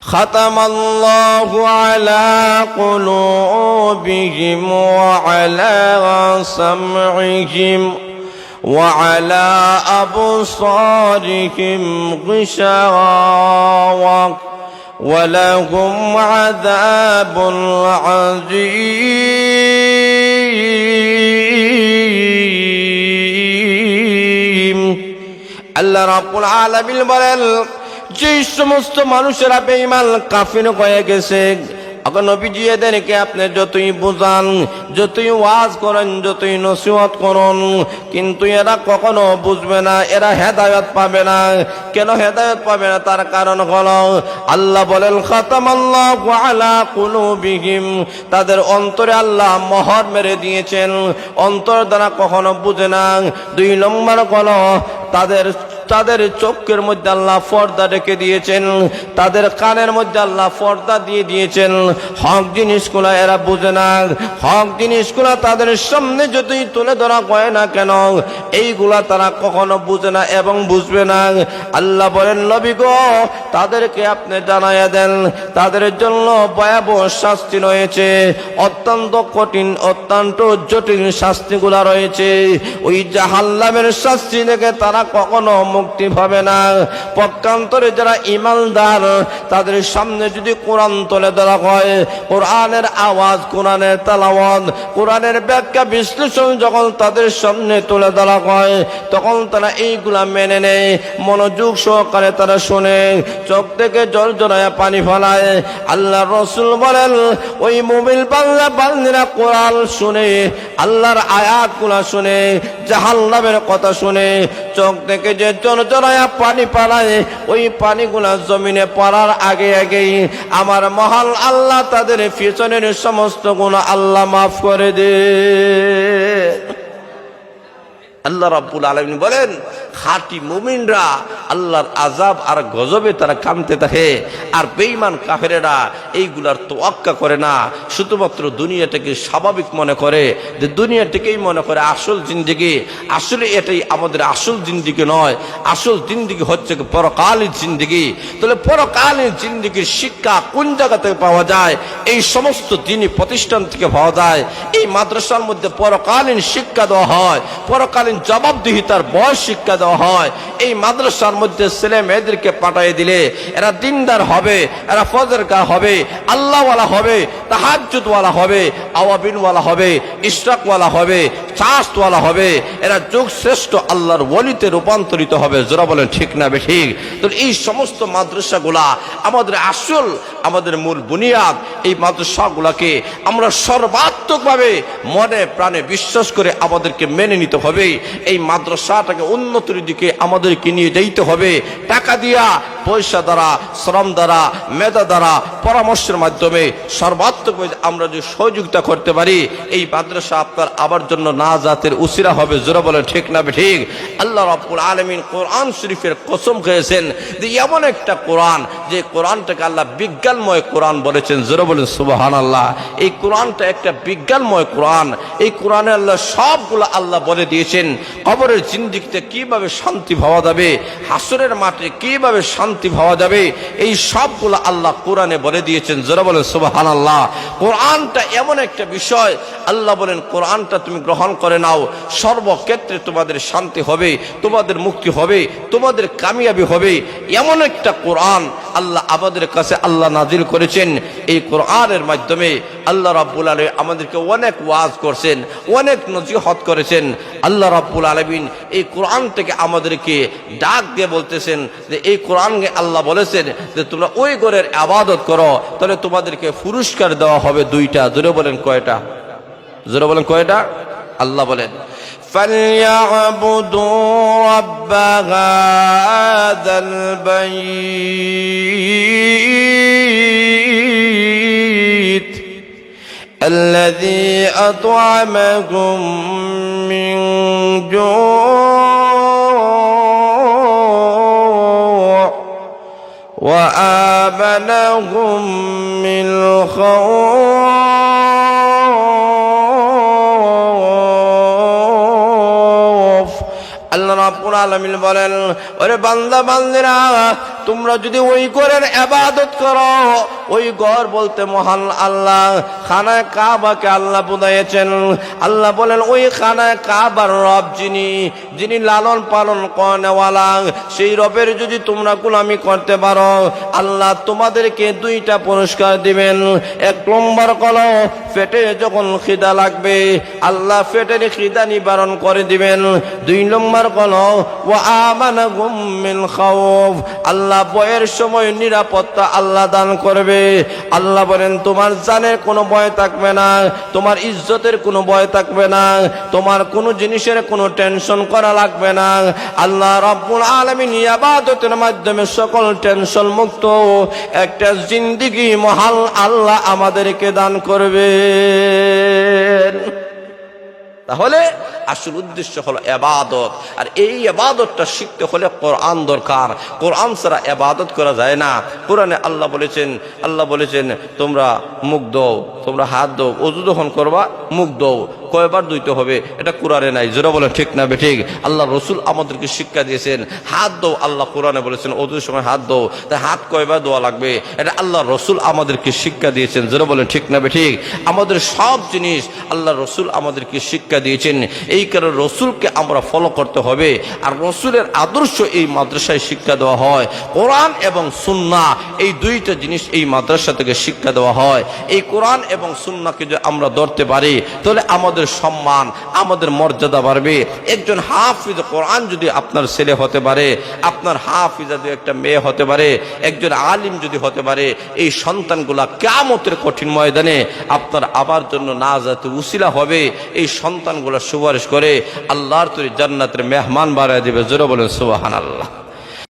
ختم الله على قلوبهم وعلى سمعهم وعلى أبصارهم غشاوة ولهم عذاب عظيم الله رب العالمين বলেন যে সমস্ত মানুষেরা বেঈমান কাফির হয়ে গেছে আগে নবীজি এদেরকে আপনি যতই বোঝান যতই ওয়াজ করেন যতই নসিহত করুন কিন্তু এরা কখনো বুঝবে না এরা হেদায়েত পাবে না কেন হেদায়েত পাবে না তার কারণ হলো আল্লাহ বলেন খাতামাল্লাহু আলা কুলুবিহিম তাদের অন্তরে আল্লাহ মোহর মেরে দিয়েছেন অন্তর দ্বারা কখনো বুঝে না দুই নম্বর হলো তাদের চোখের মধ্যে আল্লাহ পর্দা রেখে দিয়েছেন তাদের কানের মধ্যে আল্লাহ পর্দা দিয়ে দিয়েছেন হক জিনিসগুলো এরা বুঝে না হক জিনিসগুলো তাদের সামনে যতই তুলে ধরা হয় না কেন এইগুলা তারা কখনো বুঝে না এবং বুঝবে না আল্লাহ বলেন নবী গো তাদেরকে আপনি জানাইয়া দেন তাদের জন্য ভয়াবহ শাস্তি রয়েছে অত্যন্ত কঠিন অত্যন্ত জটিল শাস্তিগুলা রয়েছে ওই জাহান্নামের শাস্তি থেকে তারা কখনো মুক্তি পাবে না পক্ষান্তরে যারা ঈমানদার তাদের সামনে যদি কোরআন তুলে ধরা হয় কোরআনের আওয়াজ কোরআনের তেলাওয়াত কোরআনের ব্যাখ্যা বিশ্লেষণ যখন তাদের সামনে তুলে ধরা হয় তখন তারা এইগুলা মেনে নেয় মনোযোগ সহকারে তারা শুনে চোখ থেকে জল জড়ায়া পানি ফেলায় আল্লাহর রাসূল বলেন ওই মুমিন বান্দা বান্দীরা কোরআন শুনে আল্লাহর আয়াতগুলা শুনে জাহান্নামের কথা শুনে চোখ থেকে যে জড়ায়া পানি পালায় ওই পানিগুলা জমিনে পড়ার আগে আগেই আমার মহান আল্লাহ তাদের পিছনের সমস্ত গুনাহ আল্লাহ মাফ করে দে আল্লাহ রাব্বুল আলামিন বলেন খাঁটি মুমিনরা আল্লাহর আযাব আর গজবে তারা কাঁপতে থাকে আর বেঈমান কাফেরেরা এইগুলার তোয়াক্কা করে না শুধুমাত্র দুনিয়াটাকে স্বাভাবিক মনে করে যে দুনিয়াটাকেই মনে করে আসল জিন্দেগি আসলে এটাই আমাদের আসল জিন্দেগি নয় আসল জিন্দেগি হচ্ছে পরকালীন জিন্দেগি তাহলে পরকালীন জিন্দেগির শিক্ষা কোন জায়গা থেকে পাওয়া যায় এই সমস্ত দ্বীনি প্রতিষ্ঠান থেকে পাওয়া যায় এই মাদ্রাসার মধ্যে পরকালীন শিক্ষা দেওয়া হয় পরকালীন জবাবদিহিতার বয়স শিক্ষা দেওয়া হয় এই মাদ্রাসার মধ্যে ছেলে মেয়েদেরকে পাঠিয়ে দিলে এরা দিনদার হবে এরা ফজরগাহ হবে আল্লাহওয়ালা হবে তাহাজ্জুদওয়ালা হবে আওয়াবিনওয়ালা হবে ইশরাকওয়ালা হবে চাষওয়ালা হবে এরা যুগ শ্রেষ্ঠ আল্লাহর ওলিতে রূপান্তরিত হবে যারা বলেন ঠিক না বেঠিক তো এই সমস্ত মাদ্রাসাগুলা আমাদের আসল আমাদের মূল বুনিয়াদ এই মাদ্রাসাগুলাকে আমরা সর্বাত্মকভাবে মনে প্রাণে বিশ্বাস করে আমাদেরকে মেনে নিতে হবে এই মাদ্রাসাটাকে উন্নতির দিকে আমাদেরকে নিয়ে যেতে হবে টাকা দিয়া পয়সা দ্বারা শ্রম দ্বারা মেধা দ্বারা পরামর্শের মাধ্যমে সর্বাত্মক আমরা যে সহযোগিতা করতে পারি এই মাদ্রাসা আপনার আবার জন্য নাজাতের উসিলা হবে জোরে বলেন ঠিক না ঠিক আল্লাহ রাব্বুল আলামিন কোরআন শরীফের কসম খেয়েছেন যে এমন একটা কোরআন যে কোরআনটাকে আল্লাহ বিজ্ঞানময় কোরআন বলেছেন জোরে বলেন সুবহানাল্লাহ এই কোরআনটা একটা বিজ্ঞানময় কোরআন এই কোরআনে আল্লাহ সবগুলো আল্লাহ বলে দিয়েছেন কবরের জিন্দেগিতে কিভাবে শান্তি পাওয়া যাবে হাসরের মাঠে কিভাবে শান্তি পাওয়া যাবে এই সবগুলো আল্লাহ কোরআনে বলে দিয়েছেন যারা বলেন সুবহানাল্লাহ কোরআনটা এমন একটা বিষয় আল্লাহ বলেন কোরআনটা তুমি গ্রহণ করে নাও সর্বক্ষেত্রে তোমাদের শান্তি হবে তোমাদের মুক্তি হবে তোমাদের কামিয়াবি হবে এমন একটা কোরআন আল্লাহ আমাদের কাছে আল্লাহ নাজিল করেছেন এই কোরআনের মাধ্যমে আল্লাহ রাব্বুল আলামিন আমাদেরকে অনেক ওয়াজ করেছেন অনেক নসিহত করেছেন আল্লাহ রাব্বুল আলামিন এই কোরআন থেকে আমাদেরকে ডাক দিয়ে বলতেছেন যে এই কোরআনকে আল্লাহ বলেছেন যে তোমরা ওই ঘরের ইবাদত করো তাহলে তোমাদেরকে পুরস্কার দেওয়া হবে দুইটা জোরে বলেন কয়টা জোরে বলেন কয়টা আল্লাহ বলেন فَلْيَعْبُدُوا رَبَّ هَذَا الْبَيْتِ الَّذِي أَطْعَمَهُم مِّن جُوعٍ وَآمَنَهُم مِّنْ خوف আল্লাহ রাব্বুল আলামিন বলেন, ওরে বান্দা বান্দিরা, তোমরা যদি ওই ঘরের ইবাদত করো, ওই ঘর বলতে মহান আল্লাহ, খানায়ে কাবাকে আল্লাহ বুঝাইয়েছেন। আল্লাহ বলেন, ওই খানায়ে কাবার রব যিনি লালন পালন করেনওয়ালা, সেই রবের যদি তোমরা গোলামি করতে পারো, আল্লাহ তোমাদেরকে দুইটা পুরস্কার দিবেন। এক নম্বর হলো, পেটে যখন খিদা লাগবে আল্লাহ পেটের খিদা নিবারণ করে দিবেন। দুই নম্বর হলো, ওয়া আমানাকুম মিন খাউফ, আল্লাহ ভয়ের সময় নিরাপত্তা আল্লাহ দান করবে। আল্লাহ বলেন, তোমার জানের কোনো ভয় থাকবে না, তোমার ইজ্জতের কোনো ভয় থাকবে না, তোমার কোনো জিনিসের কোনো টেনশন করা লাগবে না। আল্লাহ রাব্বুল আলামিন ইবাদতের মাধ্যমে সকল টেনশন মুক্ত একটা জিন্দেগি মহান আল্লাহ আমাদেরকে দান করবে। তাহলে আসল উদ্দেশ্য হলো ইবাদত, আর এই ইবাদতটা শিখতে হলে কোরআন দরকার। কোরআন ছাড়া ইবাদত করা যায় না। কোরআনে আল্লাহ বলেছেন তোমরা মুখ দাও, তোমরা হাত দাও, ওযু যখন করবা মুখ দাও, কয়বার ধুইতে হবে এটা কোরআনে নাই। জোরে বলেন ঠিক না বেঠিক? আল্লাহ রসুল আমাদেরকে শিক্ষা দিয়েছেন। হাত দাও, আল্লাহ কোরআনে বলেছেন ওযুর সময় হাত দাও, তাই হাত কয়বার ধোয়া লাগবে এটা আল্লাহ রসুল আমাদেরকে শিক্ষা দিয়েছেন। জোরে বলেন ঠিক না বেঠিক? আমাদের সব জিনিস আল্লাহ রসুল আমাদেরকে শিক্ষা দিয়েছেন। এই কারণে রসুলকে আমরা ফলো করতে হবে। আর রসুলের আদর্শ এই মাদ্রাসায় শিক্ষা দেওয়া হয়। কোরআন এবং সুন্নাহ এই দুইটা জিনিস এই মাদ্রাসা থেকে শিক্ষা দেওয়া হয়। এই কোরআন এবং সুন্নাহকে যদি আমরা ধরতে পারি তাহলে আমাদের সম্মান, আমাদের মর্যাদা বাড়বে। একজন হাফিজ কোরআন যদি আপনার ছেলে হতে পারে, আপনার হাফিজা যদি একটা মেয়ে হতে পারে, একজন আলিম যদি হতে পারে, এই সন্তানগুলা কিয়ামতের কঠিন ময়দানে আপনার আবার জন্য নাজাতের উসিলা হবে। এই সন্তানগুলা সুপারিশ করে আল্লাহর তৈরি জান্নাতের মেহমান বানায় দিবে। জোরে বলেন সুবহানাল্লাহ।